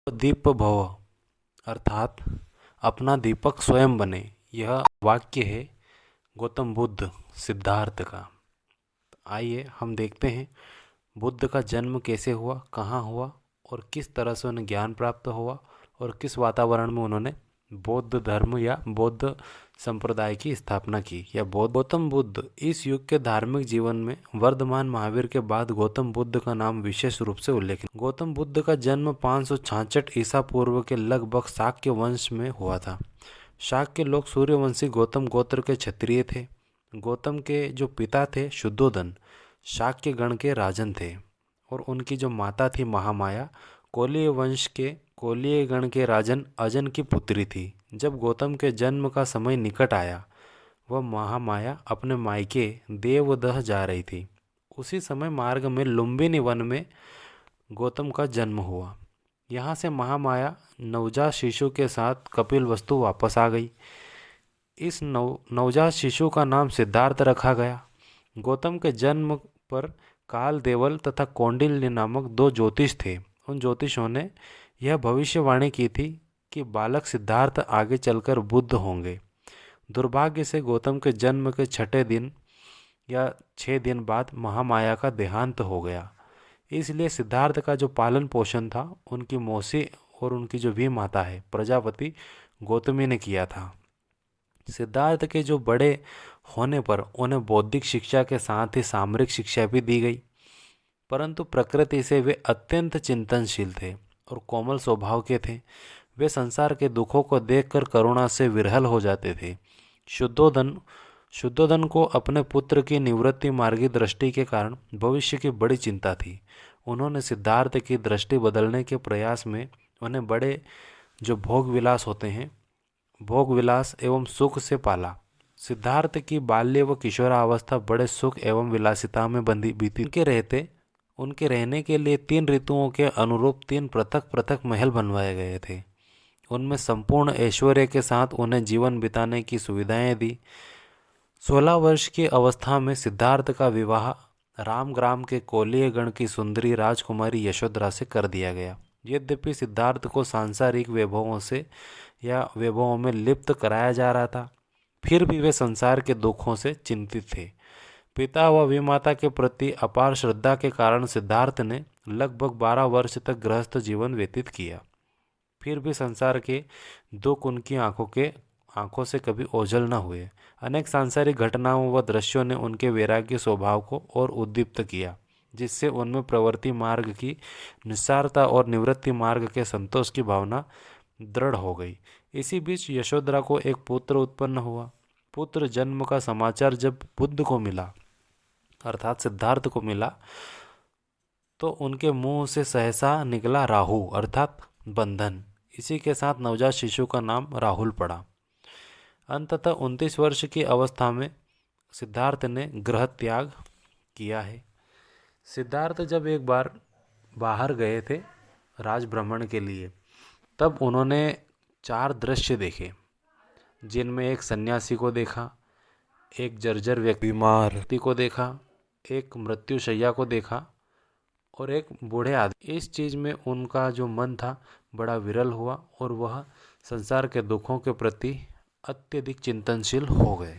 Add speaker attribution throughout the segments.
Speaker 1: दीप भव अर्थात अपना दीपक स्वयं बने, यह वाक्य है गौतम बुद्ध सिद्धार्थ का। आइए हम देखते हैं बुद्ध का जन्म कैसे हुआ, कहाँ हुआ और किस तरह से उन्हें ज्ञान प्राप्त हुआ और किस वातावरण में उन्होंने बौद्ध धर्म या बौद्ध संप्रदाय की स्थापना की या बौद्ध। गौतम बुद्ध इस युग के धार्मिक जीवन में वर्धमान महावीर के बाद गौतम बुद्ध का नाम विशेष रूप से उल्लेखित। गौतम बुद्ध का जन्म 566 ईसा पूर्व के लगभग शाक्य वंश में हुआ था। शाक्य लोग सूर्यवंशी गौतम गोत्र के क्षत्रिय थे। गौतम के जो पिता थे शुद्धोधन शाक्य गण के राजन थे और उनकी जो माता थी महामाया कोलीय वंश के कोलीय गण के राजन अजन की पुत्री थी। जब गौतम के जन्म का समय निकट आया वह महामाया अपने मायके देवदह जा रही थी। उसी समय मार्ग में लुम्बिनी वन में गौतम का जन्म हुआ। यहाँ से महामाया नवजात शिशु के साथ कपिलवस्तु वापस आ गई। इस नवजात शिशु का नाम सिद्धार्थ रखा गया। गौतम के जन्म पर काल देवल तथा कौंडिल्य नामक दो ज्योतिष थे। उन ज्योतिषों ने यह भविष्यवाणी की थी कि बालक सिद्धार्थ आगे चलकर बुद्ध होंगे। दुर्भाग्य से गौतम के जन्म के 6 दिन या 6 दिन बाद महामाया का देहांत हो गया। इसलिए सिद्धार्थ का जो पालन पोषण था उनकी मौसी और उनकी जो भी माता है प्रजापति गौतमी ने किया था। सिद्धार्थ के जो बड़े होने पर उन्हें बौद्धिक शिक्षा के साथ ही सामरिक शिक्षा भी दी गई, परंतु प्रकृति से वे अत्यंत चिंतनशील थे और कोमल स्वभाव के थे। वे संसार के दुखों को देखकर करुणा से विरहल हो जाते थे। शुद्धोधन को अपने पुत्र की निवृत्ति मार्गी दृष्टि के कारण भविष्य की बड़ी चिंता थी। उन्होंने सिद्धार्थ की दृष्टि बदलने के प्रयास में उन्हें बड़े जो भोग विलास होते हैं भोग विलास एवं सुख से पाला। सिद्धार्थ की बाल्य व किशोरावस्था बड़े सुख एवं विलासिता में बंधी बीती। उनके रहने के लिए 3 ऋतुओं के अनुरूप 3 पृथक पृथक महल बनवाए गए थे। उनमें संपूर्ण ऐश्वर्य के साथ उन्हें जीवन बिताने की सुविधाएं दी। 16 वर्ष की अवस्था में सिद्धार्थ का विवाह रामग्राम के कोलीय गण की सुंदरी राजकुमारी यशोधरा से कर दिया गया। यद्यपि सिद्धार्थ को सांसारिक वैभवों से या वैभवों में लिप्त कराया जा रहा था, फिर भी वे संसार के दुखों से चिंतित थे। पिता व विमाता के प्रति अपार श्रद्धा के कारण सिद्धार्थ ने लगभग 12 वर्ष तक गृहस्थ जीवन व्यतीत किया। फिर भी संसार के दुख उनकी आंखों से कभी ओझल न हुए। अनेक सांसारिक घटनाओं व दृश्यों ने उनके वैराग्य स्वभाव को और उद्दीप्त किया, जिससे उनमें प्रवृत्ति मार्ग की निस्सारता और निवृत्ति मार्ग के संतोष की भावना दृढ़ हो गई। इसी बीच यशोधरा को एक पुत्र उत्पन्न हुआ। पुत्र जन्म का समाचार जब बुद्ध को मिला अर्थात सिद्धार्थ को मिला तो उनके मुंह से सहसा निकला राहु अर्थात बंधन। इसी के साथ नवजात शिशु का नाम राहुल पड़ा। अंततः 29 वर्ष की अवस्था में सिद्धार्थ ने गृह त्याग किया है। सिद्धार्थ जब एक बार बाहर गए थे राज भ्रमण के लिए, तब उन्होंने 4 दृश्य देखे, जिनमें एक सन्यासी को देखा, एक जर्जर व्यक्ति को देखा, एक मृत्युशैया को देखा और एक बूढ़े आदमी। इस चीज़ में उनका जो मन था बड़ा विरल हुआ और वह संसार के दुखों के प्रति अत्यधिक चिंतनशील हो गए।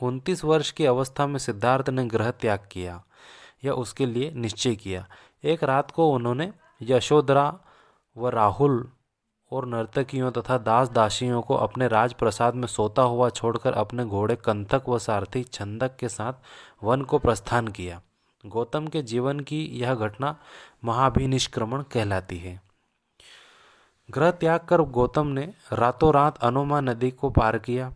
Speaker 1: 29 वर्ष की अवस्था में सिद्धार्थ ने गृह त्याग किया या उसके लिए निश्चय किया। एक रात को उन्होंने यशोधरा व राहुल और नर्तकियों तथा दास दासियों को अपने राजप्रसाद में सोता हुआ छोड़कर अपने घोड़े कंथक व सारथी छंदक के साथ वन को प्रस्थान किया। गौतम के जीवन की यह घटना महाभिनिष्क्रमण कहलाती है। गृह त्याग कर गौतम ने रातों रात अनुमा नदी को पार किया।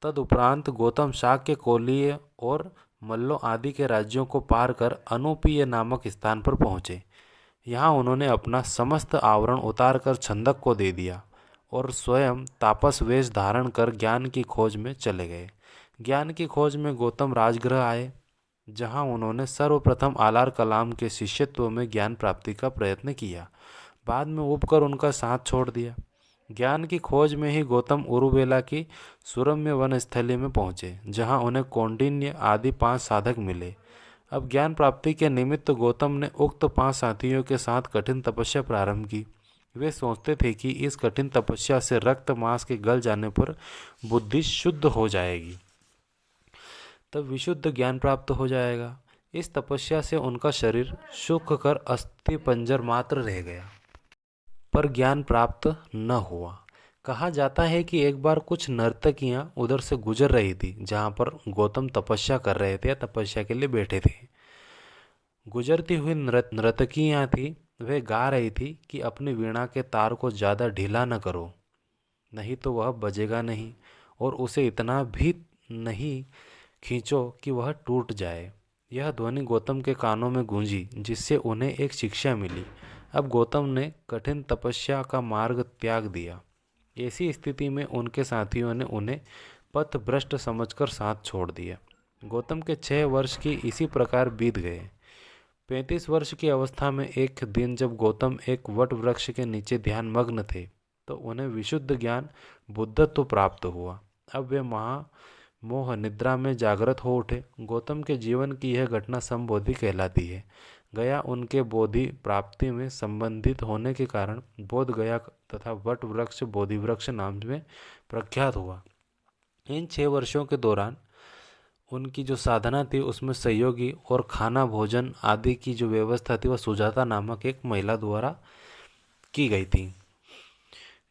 Speaker 1: तदुपरांत गौतम शाक्य कोलीय और मल्लो आदि के राज्यों को पार कर अनुपीय नामक स्थान पर पहुँचे। यहाँ उन्होंने अपना समस्त आवरण उतार कर छंदक को दे दिया और स्वयं तापस वेश धारण कर ज्ञान की खोज में चले गए। ज्ञान की खोज में गौतम राजगृह आए, जहाँ उन्होंने सर्वप्रथम आलार कलाम के शिष्यत्व में ज्ञान प्राप्ति का प्रयत्न किया। बाद में उबकर उनका साथ छोड़ दिया। ज्ञान की खोज में ही गौतम उरुवेला की सुरम्य वनस्थली में पहुँचे, जहाँ उन्हें कौंडिन्य आदि 5 साधक मिले। अब ज्ञान प्राप्ति के निमित्त गौतम ने उक्त 5 साथियों के साथ कठिन तपस्या प्रारंभ की। वे सोचते थे कि इस कठिन तपस्या से रक्त मांस के गल जाने पर बुद्धि शुद्ध हो जाएगी, तब विशुद्ध ज्ञान प्राप्त हो जाएगा। इस तपस्या से उनका शरीर सूख कर अस्थि पंजर मात्र रह गया, पर ज्ञान प्राप्त न हुआ। कहा जाता है कि एक बार कुछ नर्तकियां उधर से गुजर रही थी, जहां पर गौतम तपस्या कर रहे थे या तपस्या के लिए बैठे थे। गुजरती हुई नर्तकियां थी, वे गा रही थी कि अपनी वीणा के तार को ज़्यादा ढीला न करो, नहीं तो वह बजेगा नहीं, और उसे इतना भी नहीं खींचो कि वह टूट जाए। यह ध्वनि गौतम के कानों में गूंजी, जिससे उन्हें एक शिक्षा मिली। अब गौतम ने कठिन तपस्या का मार्ग त्याग दिया। ऐसी स्थिति में उनके साथियों ने उन्हें पथभ्रष्ट समझकर साथ छोड़ दिया। गौतम के 6 वर्ष की इसी प्रकार बीत गए। 35 वर्ष की अवस्था में एक दिन जब गौतम एक वट वृक्ष के नीचे ध्यान मग्न थे, तो उन्हें विशुद्ध ज्ञान बुद्धत्व प्राप्त हुआ। अब वे मोह निद्रा में जागृत हो उठे। गौतम के जीवन की यह घटना संबोधि कहलाती है। गया उनके बोधि प्राप्ति में संबंधित होने के कारण बोध गया तथा वट वृक्ष बोधि वृक्ष नाम में प्रख्यात हुआ। इन 6 वर्षों के दौरान उनकी जो साधना थी उसमें सहयोगी और खाना भोजन आदि की जो व्यवस्था थी वह सुजाता नामक एक महिला द्वारा की गई थी।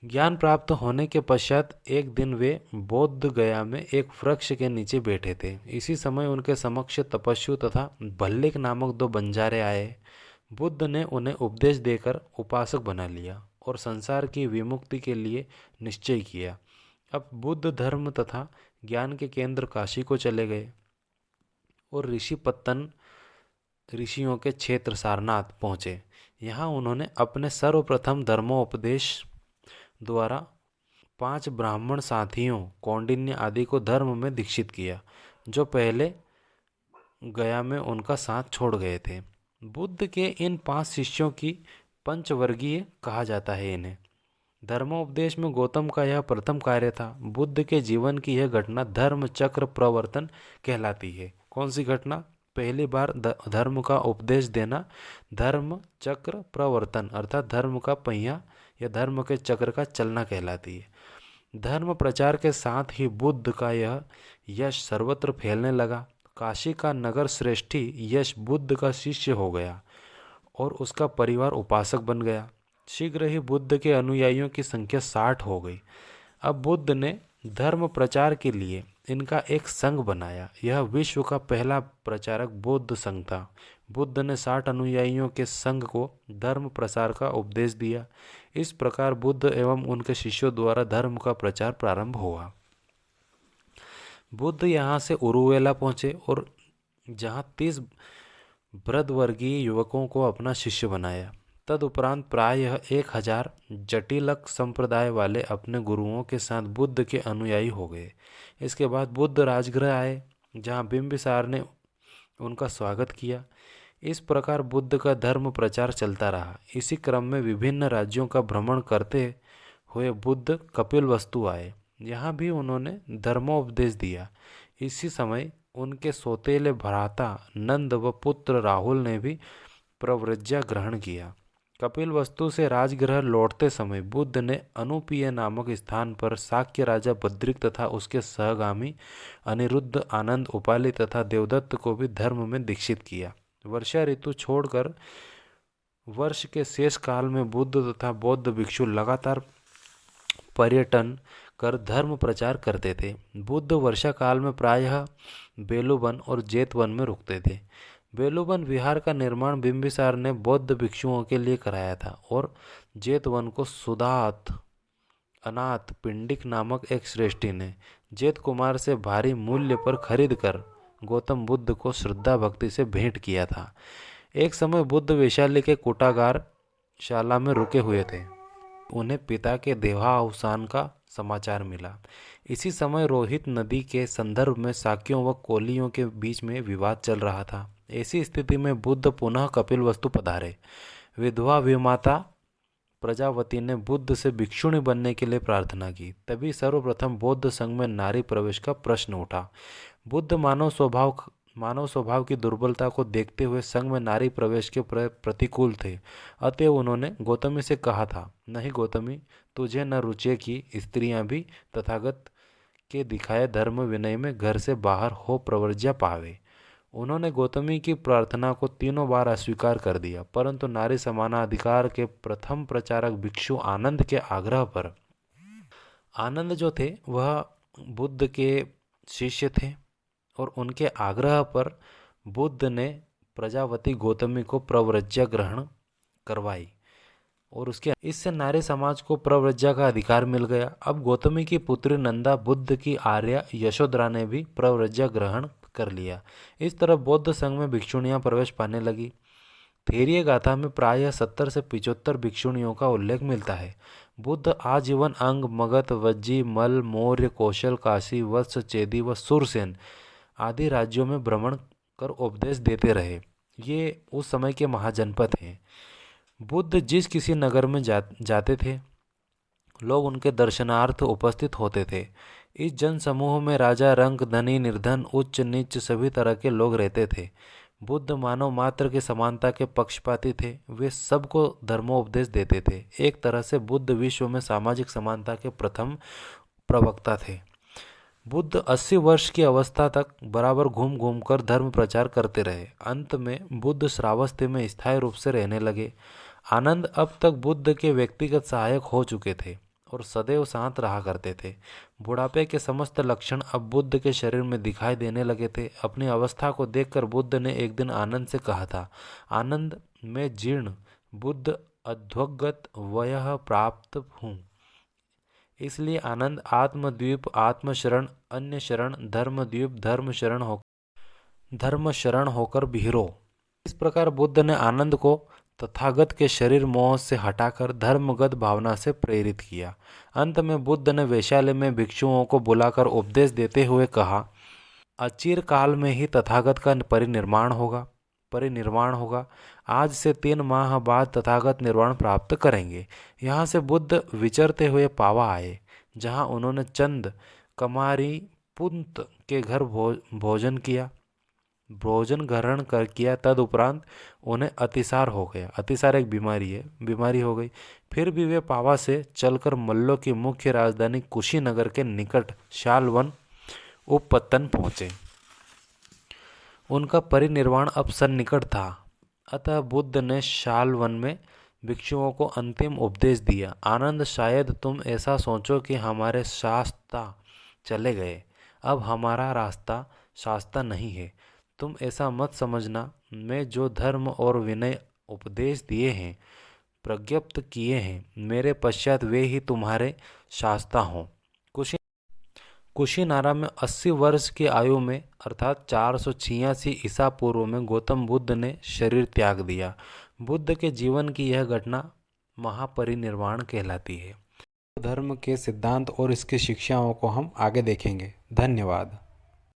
Speaker 1: ज्ञान प्राप्त होने के पश्चात एक दिन वे बोध गया में एक वृक्ष के नीचे बैठे थे। इसी समय उनके समक्ष तपस्वी तथा भल्लिक नामक 2 बंजारे आए। बुद्ध ने उन्हें उपदेश देकर उपासक बना लिया और संसार की विमुक्ति के लिए निश्चय किया। अब बुद्ध धर्म तथा ज्ञान के केंद्र काशी को चले गए और ऋषियों के क्षेत्र सारनाथ पहुँचे। यहाँ उन्होंने अपने सर्वप्रथम धर्मोपदेश द्वारा 5 ब्राह्मण साथियों कौंडिन्य आदि को धर्म में दीक्षित किया, जो पहले गया में उनका साथ छोड़ गए थे। बुद्ध के इन 5 शिष्यों की पंचवर्गीय कहा जाता है इन्हें। धर्मोपदेश में गौतम का यह प्रथम कार्य था। बुद्ध के जीवन की यह घटना धर्म चक्र प्रवर्तन कहलाती है। कौन सी घटना? पहली बार धर्म का उपदेश देना, धर्म चक्र प्रवर्तन अर्थात धर्म का पहिया या धर्म के चक्र का चलना कहलाती है। धर्म प्रचार के साथ ही बुद्ध का यह यश सर्वत्र फैलने लगा। काशी का नगर श्रेष्ठी यश बुद्ध का शिष्य हो गया और उसका परिवार उपासक बन गया। शीघ्र ही बुद्ध के अनुयायियों की संख्या 60 हो गई। अब बुद्ध ने धर्म प्रचार के लिए इनका एक संघ बनाया। यह विश्व का पहला प्रचारक बौद्ध संघ था। बुद्ध ने 60 अनुयायियों के संघ को धर्म प्रसार का उपदेश दिया। इस प्रकार बुद्ध एवं उनके शिष्यों द्वारा धर्म का प्रचार प्रारंभ हुआ। बुद्ध यहाँ से उरुवेला पहुँचे और जहाँ 30 वृद्धवर्गीय युवकों को अपना शिष्य बनाया। तदुपरांत प्रायः 1000 जटिलक संप्रदाय वाले अपने गुरुओं के साथ बुद्ध के अनुयायी हो गए। इसके बाद बुद्ध राजगृह आए, जहाँ बिंबिसार ने उनका स्वागत किया। इस प्रकार बुद्ध का धर्म प्रचार चलता रहा। इसी क्रम में विभिन्न राज्यों का भ्रमण करते हुए बुद्ध कपिलवस्तु आए। यहाँ भी उन्होंने धर्मोपदेश दिया। इसी समय उनके सौतेले भ्राता नंद व पुत्र राहुल ने भी प्रव्रज्या ग्रहण किया। कपिलवस्तु से राजगृह लौटते समय बुद्ध ने अनुपीय नामक स्थान पर शाक्य राजा बद्रिक तथा उसके सहगामी अनिरुद्ध, आनंद, उपाली तथा देवदत्त को भी धर्म में दीक्षित किया। वर्षा ऋतु छोड़कर वर्ष के शेष काल में बुद्ध तथा बौद्ध भिक्षु लगातार पर्यटन कर धर्म प्रचार करते थे। बुद्ध वर्षा काल में प्रायः बेलुवन और जेतवन में रुकते थे। बेलुवन विहार का निर्माण बिंबिसार ने बौद्ध भिक्षुओं के लिए कराया था और जेतवन को सुदात अनाथ पिंडिक नामक एक श्रेष्ठी ने जेत कुमार से भारी मूल्य पर खरीद कर गौतम बुद्ध को श्रद्धा भक्ति से भेंट किया था। एक समय बुद्ध वैशाली के कुटागार शाला में रुके हुए थे। उन्हें पिता के देहावसान का समाचार मिला। इसी समय रोहित नदी के संदर्भ में शाक्यों व कोलियों के बीच में विवाद चल रहा था। ऐसी स्थिति में बुद्ध पुनः कपिलवस्तु पधारे। विधवा विमाता प्रजावती ने बुद्ध से भिक्षुणी बनने के लिए प्रार्थना की। तभी सर्वप्रथम बौद्ध संघ में नारी प्रवेश का प्रश्न उठा। बुद्ध मानव स्वभाव मानव स्वभाव की दुर्बलता को देखते हुए संघ में नारी प्रवेश के प्रतिकूल थे। अतएव उन्होंने गौतमी से कहा था, नहीं गौतमी, तुझे न रुचे कि स्त्रियां भी तथागत के दिखाए धर्म विनय में घर से बाहर हो प्रवर्ज्या पावे। उन्होंने गौतमी की प्रार्थना को तीनों बार अस्वीकार कर दिया, परंतु नारी समानाधिकार के प्रथम प्रचारक भिक्षु आनंद के आग्रह पर, आनंद जो थे वह बुद्ध के शिष्य थे, और उनके आग्रह पर बुद्ध ने प्रजावती गौतमी को प्रव्रज्या ग्रहण करवाई, और उसके इससे नारी समाज को प्रव्रज्या का अधिकार मिल गया। अब गौतमी की पुत्री नंदा बुद्ध की आर्या यशोधरा ने भी प्रव्रज्या ग्रहण कर लिया। इस तरह बौद्ध संघ में भिक्षुणियां प्रवेश पाने लगी। थेरिय गाथा में प्रायः 70 से 75 भिक्षुणियों का उल्लेख मिलता है। बुद्ध आजीवन अंग, मगध, वज्जी, मल, मौर्य, कौशल, काशी, वत्स, चेदी व सुरसेन आदि राज्यों में भ्रमण कर उपदेश देते रहे। ये उस समय के महाजनपद हैं। बुद्ध जिस किसी नगर में जाते थे, लोग उनके दर्शनार्थ उपस्थित होते थे। इस जन समूह में राजा, रंक, धनी, निर्धन, उच्च नीच सभी तरह के लोग रहते थे। बुद्ध मानव मात्र के समानता के पक्षपाती थे। वे सबको धर्मोपदेश देते थे। एक तरह से बुद्ध विश्व में सामाजिक समानता के प्रथम प्रवक्ता थे। बुद्ध 80 वर्ष की अवस्था तक बराबर घूम घूम कर धर्म प्रचार करते रहे। अंत में बुद्ध श्रावस्ती में स्थायी रूप से रहने लगे। आनंद अब तक बुद्ध के व्यक्तिगत सहायक हो चुके थे और सदैव शांत रहा करते थे। बुढ़ापे के समस्त लक्षण अब बुद्ध के शरीर में दिखाई देने लगे थे। अपनी अवस्था को देखकर बुद्ध ने एक दिन आनंद से कहा था, आनंद, मैं जीर्ण, बुद्ध अध्वगत वयः प्राप्त हूँ। इसलिए आनंद आत्मद्वीप, आत्मशरण, अन्य शरण, धर्मद्वीप, धर्म शरण होकर बिहरो। इस प्रकार बुद्ध ने आनंद को तथागत के शरीर मोह से हटाकर धर्मगत भावना से प्रेरित किया। अंत में बुद्ध ने वैशाली में भिक्षुओं को बुलाकर उपदेश देते हुए कहा, अचिर काल में ही तथागत का परिनिर्वाण होगा। आज से 3 माह बाद तथागत निर्वाण प्राप्त करेंगे। यहाँ से बुद्ध विचरते हुए पावा आए, जहाँ उन्होंने चंद कमारी पुंत के घर भोजन ग्रहण किया। तदुपरांत उन्हें अतिसार हो गया। अतिसार एक बीमारी हो गई। फिर भी वे पावा से चलकर मल्लों की मुख्य राजधानी कुशीनगर के निकट शालवन उपपत्तन पहुँचे। उनका परिनिर्वाण अब सन्निकट था। अतः बुद्ध ने शालवन में भिक्षुओं को अंतिम उपदेश दिया, आनंद, शायद तुम ऐसा सोचो कि हमारे शास्ता चले गए। अब हमारा रास्ता शास्ता नहीं है। तुम ऐसा मत समझना। मैं जो धर्म और विनय उपदेश दिए हैं, प्रज्ञप्त किए हैं, मेरे पश्चात वे ही तुम्हारे शास्ता हों। कुशीनारा में 80 वर्ष की आयु में अर्थात 486 ईसा पूर्व में गौतम बुद्ध ने शरीर त्याग दिया। बुद्ध के जीवन की यह घटना महापरिनिर्वाण कहलाती है। धर्म के सिद्धांत और इसकी शिक्षाओं को हम आगे देखेंगे। धन्यवाद।